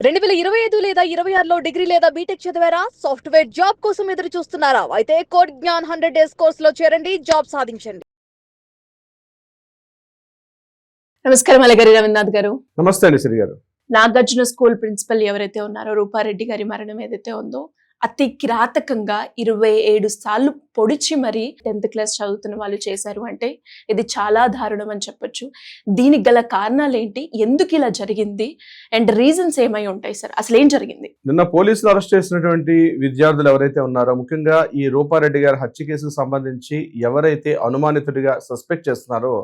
2025 లేదా 26లో డిగ్రీ లేదా బీటెక్ చదివారా? సాఫ్ట్‌వేర్ జాబ్ కోసం ఎదురు చూస్తున్నారా? అయితే కోడ్ జ్ఞాన్ 100 డేస్ కోర్సులో చేరండి. జాబ్ సాధించండి. నమస్కారం అలగారి రవీంద్రనాథ్ గారు. నమస్తే అండి శ్రీ గారు. నాగార్జున స్కూల్ ప్రిన్సిపల్ ఎవరైతే ఉన్నారో రూపారెడ్డి గారి మరణం ఏదైతే ఉందో అతి కిరాతకంగా 27 సార్లు పొడిచి మరి 10th క్లాస్ చదువుతున్న వాళ్ళు చేశారు అంటే ఇది చాలా దారుణం అని చెప్పొచ్చు. దీనికి గల కారణాలు ఏంటి, ఎందుకు ఇలా జరిగింది అండ్ రీజన్స్ ఏమై ఉంటాయి సార్? అసలు ఏం జరిగింది? నిన్న పోలీసులు అరెస్ట్ చేసినటువంటి విద్యార్థులు ఎవరైతే ఉన్నారో, ముఖ్యంగా ఈ రూపారెడ్డి గారి హత్య కేసుకు సంబంధించి ఎవరైతే అనుమానితుడిగా సస్పెక్ట్ చేస్తున్నారో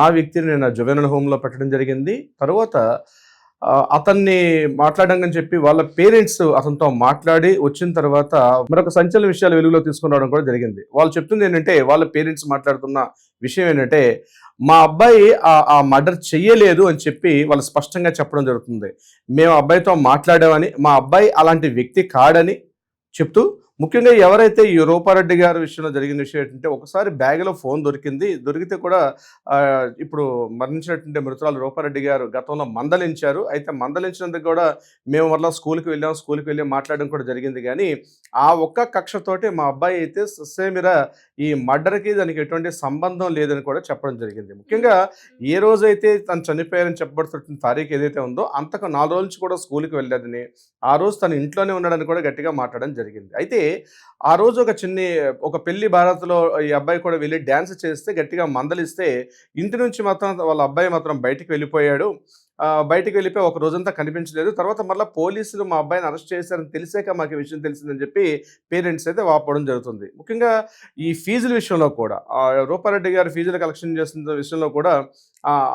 ఆ వ్యక్తిని నిన్న జువెనల్ హోమ్ లో పెట్టడం జరిగింది. తర్వాత అతన్ని మాట్లాడడం చెప్పి వాళ్ళ పేరెంట్స్ అతనితో మాట్లాడి వచ్చిన తర్వాత మరొక సంచలన విషయాలు వెలుగులో తీసుకుని రావడం కూడా జరిగింది. వాళ్ళు చెప్తుంది ఏంటంటే, వాళ్ళ పేరెంట్స్ మాట్లాడుతున్న విషయం ఏంటంటే, మా అబ్బాయి ఆ మర్డర్ చెయ్యలేదు అని చెప్పి వాళ్ళు స్పష్టంగా చెప్పడం జరుగుతుంది. మేము అబ్బాయితో మాట్లాడామని, మా అబ్బాయి అలాంటి వ్యక్తి కాడని చెప్తూ, ముఖ్యంగా ఎవరైతే ఈ రూపారెడ్డి గారి విషయంలో జరిగిన విషయం ఏంటంటే, ఒకసారి బ్యాగ్లో ఫోన్ దొరికింది. దొరికితే కూడా ఇప్పుడు మరణించినటువంటి మృతురాలు రూపారెడ్డి గారు గతంలో మందలించారు. అయితే మందలించినందుకు కూడా మేము మళ్ళీ స్కూల్కి వెళ్ళి మాట్లాడడం కూడా జరిగింది. కానీ ఆ ఒక్క కక్షతోటి మా అబ్బాయి అయితే ససేమిరా ఈ మర్డర్కి దానికి ఎటువంటి సంబంధం లేదని కూడా చెప్పడం జరిగింది. ముఖ్యంగా ఏ రోజైతే తను చనిపోయారని చెప్పబడుతున్న తారీఖు ఏదైతే ఉందో అంతకు 4 రోజుల నుంచి కూడా స్కూల్కి వెళ్ళలేదని, ఆ రోజు తను ఇంట్లోనే ఉన్నాడని కూడా గట్టిగా మాట్లాడడం జరిగింది. అయితే ఆ రోజు ఒక పెళ్లి భారత్లో ఈ అబ్బాయి కూడా వెళ్ళి డ్యాన్స్ చేస్తే గట్టిగా మందలిస్తే ఇంటి నుంచి మాత్రం వాళ్ళ అబ్బాయి మాత్రం బయటికి వెళ్ళిపోయాడు. బయటికి వెళ్ళిపోయి ఒక రోజంతా కనిపించలేదు. తర్వాత మళ్ళీ పోలీసులు మా అబ్బాయిని అరెస్ట్ చేశారని తెలిసాక మాకు ఈ విషయం తెలిసిందని చెప్పి పేరెంట్స్ అయితే వాపోవడం జరుగుతుంది. ముఖ్యంగా ఈ ఫీజుల విషయంలో కూడా రూపారెడ్డి గారు ఫీజులు కలెక్షన్ చేస్తున్న విషయంలో కూడా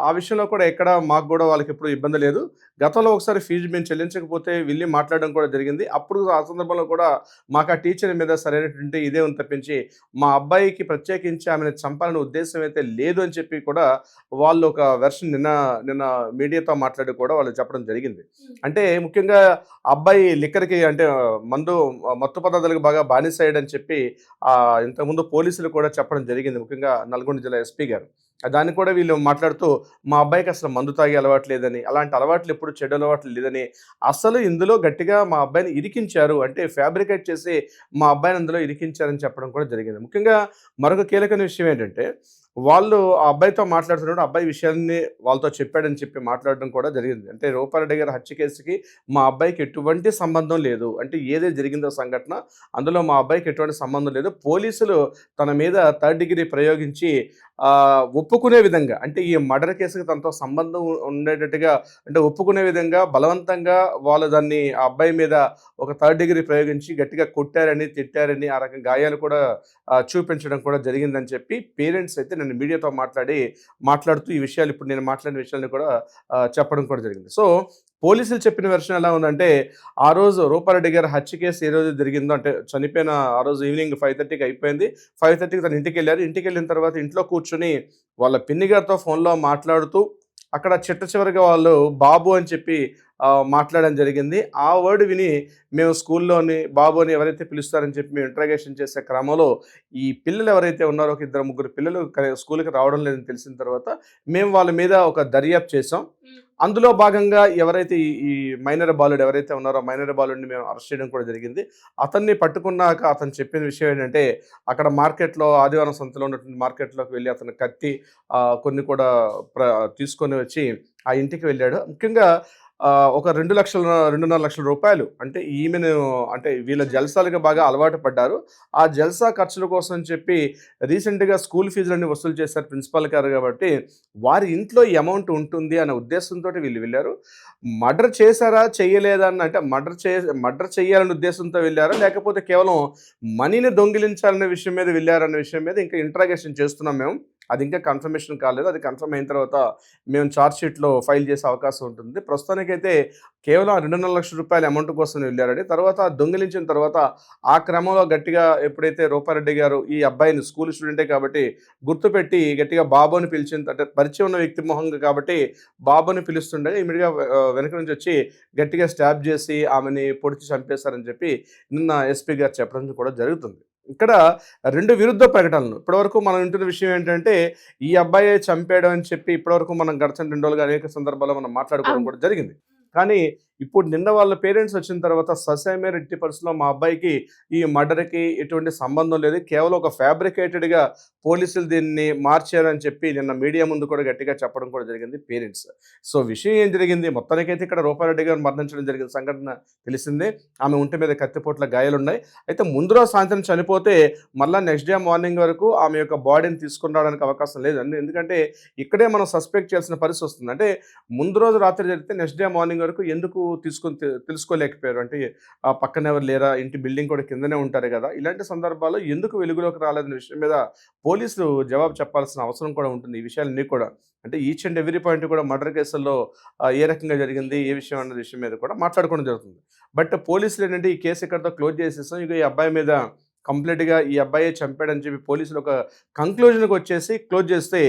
ఆ విషయంలో కూడా ఎక్కడ మాకు కూడా వాళ్ళకి ఎప్పుడు ఇబ్బంది లేదు. గతంలో ఒకసారి ఫీజు మేము చెల్లించకపోతే వెళ్ళి మాట్లాడడం కూడా జరిగింది. అప్పుడు ఆ సందర్భంలో కూడా మాకు ఆ టీచర్ మీద సరైనటువంటి ఇదే ఉంది తప్పించి మా అబ్బాయికి ప్రత్యేకించి ఆమెను చంపాలనే ఉద్దేశం అయితే లేదు అని చెప్పి కూడా వాళ్ళు ఒక వెర్షన్ నిన్న మీడియాతో మాట్లాడి కూడా వాళ్ళు చెప్పడం జరిగింది. అంటే ముఖ్యంగా అబ్బాయి లిక్కర్కి అంటే మత్తు పదార్థాలకు బాగా బానిస అయ్యాడని చెప్పి ఇంతకుముందు పోలీసులు కూడా చెప్పడం జరిగింది. ముఖ్యంగా నల్గొండ జిల్లా ఎస్పీ గారు దాన్ని కూడా వీళ్ళు మాట్లాడుతూ మా అబ్బాయికి అసలు మందు తాగే అలవాటు లేదని, అలాంటి అలవాట్లు ఎప్పుడు చెడు అలవాట్లు లేదని, అసలు ఇందులో గట్టిగా మా అబ్బాయిని ఇరికించారు అంటే ఫ్యాబ్రికేట్ చేసి మా అబ్బాయిని అందులో ఇరికించారని చెప్పడం కూడా జరిగింది. ముఖ్యంగా మరొక కీలకమైన విషయం ఏంటంటే, వాళ్ళు ఆ అబ్బాయితో మాట్లాడుతున్నప్పుడు అబ్బాయి విషయాన్ని వాళ్ళతో చెప్పాడని చెప్పి మాట్లాడడం కూడా జరిగింది. అంటే రూపారెడ్డి గారి హత్య కేసుకి మా అబ్బాయికి ఎటువంటి సంబంధం లేదు, అంటే ఏదైతే జరిగిందో సంఘటన అందులో మా అబ్బాయికి ఎటువంటి సంబంధం లేదు. పోలీసులు తన మీద 3rd డిగ్రీ ప్రయోగించి ఒప్పుకునే విధంగా, అంటే ఈ మర్డర్ కేసుకి తనతో సంబంధం ఉండేటట్టుగా అంటే ఒప్పుకునే విధంగా బలవంతంగా వాళ్ళు దాన్ని ఆ అబ్బాయి మీద ఒక 3rd డిగ్రీ ప్రయోగించి గట్టిగా కొట్టారని, తిట్టారని, ఆ రకం గాయాలు కూడా చూపించడం కూడా జరిగిందని చెప్పి పేరెంట్స్ అయితే నేను మీడియాతో మాట్లాడుతూ ఈ విషయాలు ఇప్పుడు నేను మాట్లాడిన విషయాన్ని కూడా చెప్పడం కూడా జరిగింది. సో పోలీసులు చెప్పిన వెర్షన్ ఎలా ఉందంటే, ఆ రోజు రూపారెడ్డి గారి హత్య కేసు ఏ రోజు జరిగిందో, అంటే చనిపోయిన ఆ రోజు ఈవినింగ్ 5:30కి అయిపోయింది. 5:30కి తను ఇంటికి వెళ్ళారు. ఇంటికి వెళ్ళిన తర్వాత ఇంట్లో కూర్చొని వాళ్ళ పిన్ని గారితో ఫోన్లో మాట్లాడుతూ అక్కడ చివరిగా వాళ్ళు బాబు అని చెప్పి మాట్లాడడం జరిగింది. ఆ వర్డ్ విని మేము స్కూల్లోని బాబు అని ఎవరైతే పిలుస్తారని చెప్పి మేము ఇంట్రాగేషన్ చేసే క్రమంలో ఈ పిల్లలు ఎవరైతే ఉన్నారో ఒక 2-3 పిల్లలు స్కూల్కి రావడం లేదని తెలిసిన తర్వాత మేము వాళ్ళ మీద ఒక దర్యాప్తు చేసాం. అందులో భాగంగా ఎవరైతే ఈ మైనర్ బాలుడు ఎవరైతే ఉన్నారో మైనర్ బాలుడిని మేము అరెస్ట్ చేయడం కూడా జరిగింది. అతన్ని పట్టుకున్నాక అతను చెప్పిన విషయం ఏంటంటే, అక్కడ మార్కెట్లో ఆదివారం సంతలో ఉన్నటువంటి మార్కెట్లోకి వెళ్ళి అతను కత్తి కొన్ని కూడా తీసుకొని వచ్చి ఆ ఇంటికి వెళ్ళాడు. ముఖ్యంగా ఒక 2.5 లక్షల రూపాయలు, అంటే ఈమెను అంటే వీళ్ళ జల్సాలకు బాగా అలవాటు పడ్డారు. ఆ జల్సా ఖర్చుల కోసం అని చెప్పి రీసెంట్గా స్కూల్ ఫీజులన్నీ వసూలు చేశారు ప్రిన్సిపాల్ గారు. కాబట్టి వారి ఇంట్లో ఈ అమౌంట్ ఉంటుంది అనే ఉద్దేశంతో వీళ్ళు వెళ్ళారు. మర్డర్ చేశారా చేయలేదా అని, అంటే మర్డర్ చేయాలనే ఉద్దేశంతో వెళ్ళారా, లేకపోతే కేవలం మనీని దొంగిలించాలనే విషయం మీద వెళ్ళారనే విషయం మీద ఇంకా ఇంట్రాగేషన్ చేస్తున్నాం మేము. అది ఇంకా కన్ఫర్మేషన్ కాలేదు. అది కన్ఫర్మ్ అయిన తర్వాత మేము ఛార్జ్ షీట్లో ఫైల్ చేసే అవకాశం ఉంటుంది. ప్రస్తుతానికైతే కేవలం 2.5 లక్షల రూపాయల అమౌంట్ కోసం వెళ్ళారని, తర్వాత దొంగిలించిన తర్వాత ఆ క్రమంలో గట్టిగా ఎప్పుడైతే రూపారెడ్డి గారు ఈ అబ్బాయిని స్కూల్ స్టూడెంటే కాబట్టి గుర్తుపెట్టి గట్టిగా బాబు అని పిలిచిన, అంటే పరిచయం ఉన్న వ్యక్తి మొహంగా కాబట్టి బాబు అని పిలుస్తుండగా ఇమీడియట్గా వెనక నుంచి వచ్చి గట్టిగా స్టాబ్ చేసి ఆమెని పొడిచి చంపేశారని చెప్పి నిన్న ఎస్పీ గారు చెప్పడం కూడా జరుగుతుంది. ఇక్కడ 2 విరుద్ధ ప్రకటనలు. ఇప్పటివరకు మనం వింటున్న విషయం ఏంటంటే, ఈ అబ్బాయే చంపాడు అని చెప్పి ఇప్పటివరకు మనం గడిచిన 2 రోజులుగా అనేక సందర్భాల్లో మనం మాట్లాడుకోవడం కూడా జరిగింది. కానీ ఇప్పుడు నిన్న వాళ్ళ పేరెంట్స్ వచ్చిన తర్వాత ససేమే ఎట్టి పరిస్థితుల్లో మా అబ్బాయికి ఈ మర్డర్కి ఎటువంటి సంబంధం లేదు, కేవలం ఒక ఫ్యాబ్రికేటెడ్గా పోలీసులు దీన్ని మార్చారని చెప్పి నిన్న మీడియా ముందు కూడా గట్టిగా చెప్పడం కూడా జరిగింది పేరెంట్స్. సో విషయం ఏం జరిగింది, మొత్తానికైతే ఇక్కడ రూపారెడ్డి గారు మరణించడం జరిగిన సంఘటన తెలిసిందే. ఆమె ఒంటి మీద కత్తిపోట్ల గాయాలున్నాయి. అయితే ముందు రోజు సాయంత్రం చనిపోతే మళ్ళీ నెక్స్ట్ డే మార్నింగ్ వరకు ఆమె యొక్క బాడీని తీసుకుని రావడానికి అవకాశం లేదు. ఎందుకంటే ఇక్కడే మనం సస్పెక్ట్ చేయాల్సిన పరిస్థితి వస్తుంది. అంటే ముందు రోజు రాత్రి జరిగితే నెక్స్ట్ డే మార్నింగ్ వరకు ఎందుకు తెలుసుకోలేకపోయారు? అంటే ఆ పక్కన ఎవరు లేరా, ఇంటి బిల్డింగ్ కూడా కిందనే ఉంటారు కదా, ఇలాంటి సందర్భాల్లో ఎందుకు వెలుగులోకి రాలేదనే విషయం మీద పోలీసులు జవాబు చెప్పాల్సిన అవసరం కూడా ఉంటుంది. ఈ విషయాలన్నీ కూడా అంటే ఈచ్ అండ్ ఎవ్రీ పాయింట్ కూడా మర్డర్ కేసుల్లో ఏ రకంగా జరిగింది, ఏ విషయం అన్న విషయం మీద కూడా మాట్లాడుకోవడం జరుగుతుంది. బట్ పోలీసులు ఏంటంటే ఈ కేసు ఇక్కడితో క్లోజ్ చేసేసాం, ఇక ఈ అబ్బాయి మీద కంప్లీట్గా ఈ అబ్బాయి చంపాడని చెప్పి పోలీసులు ఒక కంక్లూజన్కి వచ్చేసి క్లోజ్ చేస్తే,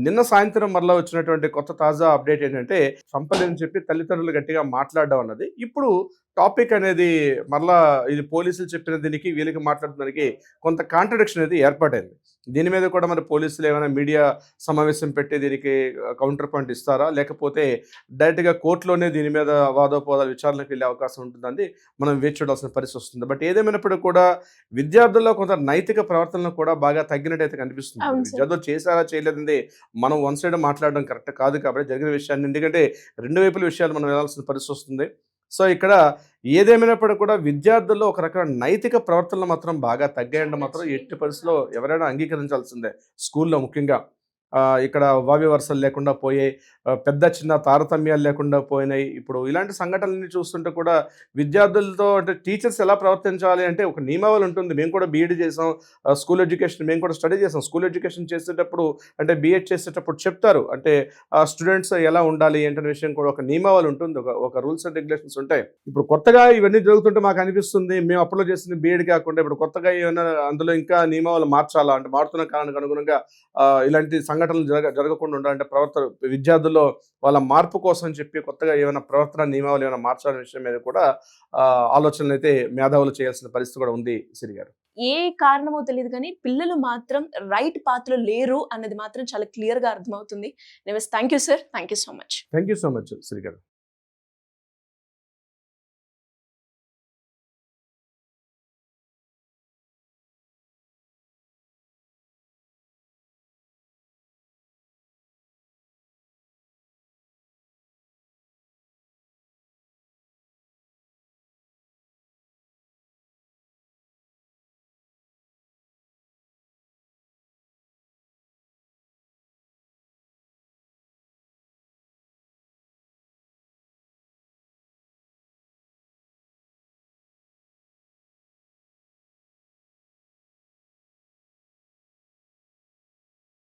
నిన్న సాయంత్రం మరలా వచ్చినటువంటి కొత్త తాజా అప్డేట్ ఏంటంటే చంపలేదని చెప్పి తల్లిదండ్రులు గట్టిగా మాట్లాడడం అన్నది. ఇప్పుడు టాపిక్ అనేది మరలా ఇది పోలీసులు చెప్పిన దీనికి వీళ్ళకి మాట్లాడడానికి కొంత కాంట్రడిక్షన్ అనేది ఏర్పాటైంది. దీని మీద కూడా మరి పోలీసులు ఏమైనా మీడియా సమావేశం పెట్టి దీనికి కౌంటర్ పాయింట్ ఇస్తారా, లేకపోతే డైరెక్ట్గా కోర్టులోనే దీని మీద వాదోపవాదాలు విచారణకు వెళ్ళే అవకాశం ఉంటుందని మనం వేచి చూడాల్సిన పరిస్థితి వస్తుంది. బట్ ఏదేమైనప్పటికీ కూడా విద్యార్థుల్లో కొంత నైతిక ప్రవర్తనలు కూడా బాగా తగ్గినట్టయితే కనిపిస్తుంది. అవును సార్. విద్యార్థులు చేశారా చేయలేదండి మనం వన్ సైడ్ మాట్లాడడం కరెక్ట్ కాదు. కాబట్టి జరిగిన విషయాన్ని, ఎందుకంటే రెండు వైపుల విషయాలు మనం వెళ్ళాల్సిన పరిస్థితి వస్తుంది. సో ఇక్కడ ఏదేమైనప్పటికీ కూడా విద్యార్థుల్లో ఒక రకమైన నైతిక ప్రవర్తనలు మాత్రం బాగా తగ్గాయంటే మాత్రం ఎట్టి పరిస్థితిలో ఎవరైనా అంగీకరించాల్సిందే. స్కూల్లో ముఖ్యంగా ఇక్కడ వావి వరుసలు లేకుండా పోయాయి, పెద్ద చిన్న తారతమ్యాలు లేకుండా పోయినాయి. ఇప్పుడు ఇలాంటి సంఘటనలన్నీ చూస్తుంటే కూడా విద్యార్థులతో అంటే టీచర్స్ ఎలా ప్రవర్తించాలి అంటే ఒక నియమావళి ఉంటుంది. మేము కూడా బీఈడీ చేసాం, స్కూల్ ఎడ్యుకేషన్ మేము కూడా స్టడీ చేసాం. స్కూల్ ఎడ్యుకేషన్ చేసేటప్పుడు అంటే బీఎడ్ చేసేటప్పుడు చెప్తారు, అంటే స్టూడెంట్స్ ఎలా ఉండాలి ఏంటనే విషయం కూడా ఒక నియమావళి ఉంటుంది, ఒక రూల్స్ అండ్ రెగ్యులేషన్స్ ఉంటాయి. ఇప్పుడు కొత్తగా ఇవన్నీ జరుగుతుంటే మాకు అనిపిస్తుంది మేము అప్లో చేసింది బీఎడ్ కాకుండా ఇప్పుడు కొత్తగా ఏమైనా అందులో ఇంకా నియమావళి మార్చాలా, అంటే మారుతున్న కాలానికి అనుగుణంగా ఇలాంటి సంఘటనలు జరగకుండా ఉండాలంటే విద్యార్థుల్లో వాళ్ళ మార్పు కోసం చెప్పి కొత్తగా ఏమైనా ప్రవర్తన నియమావళి ఏమైనా మార్చాలనే విషయం మీద కూడా ఆలోచనలు అయితే మేధావులు చేయాల్సిన పరిస్థితి కూడా ఉంది సిరి గారు. ఏ కారణమో తెలియదు కానీ పిల్లలు మాత్రం రైట్ పాత్ లో లేరు అన్నది మాత్రం చాలా క్లియర్ గా అర్థమవుతుంది. Thank you sir, thank you so much. Thank you so much Siri గారు.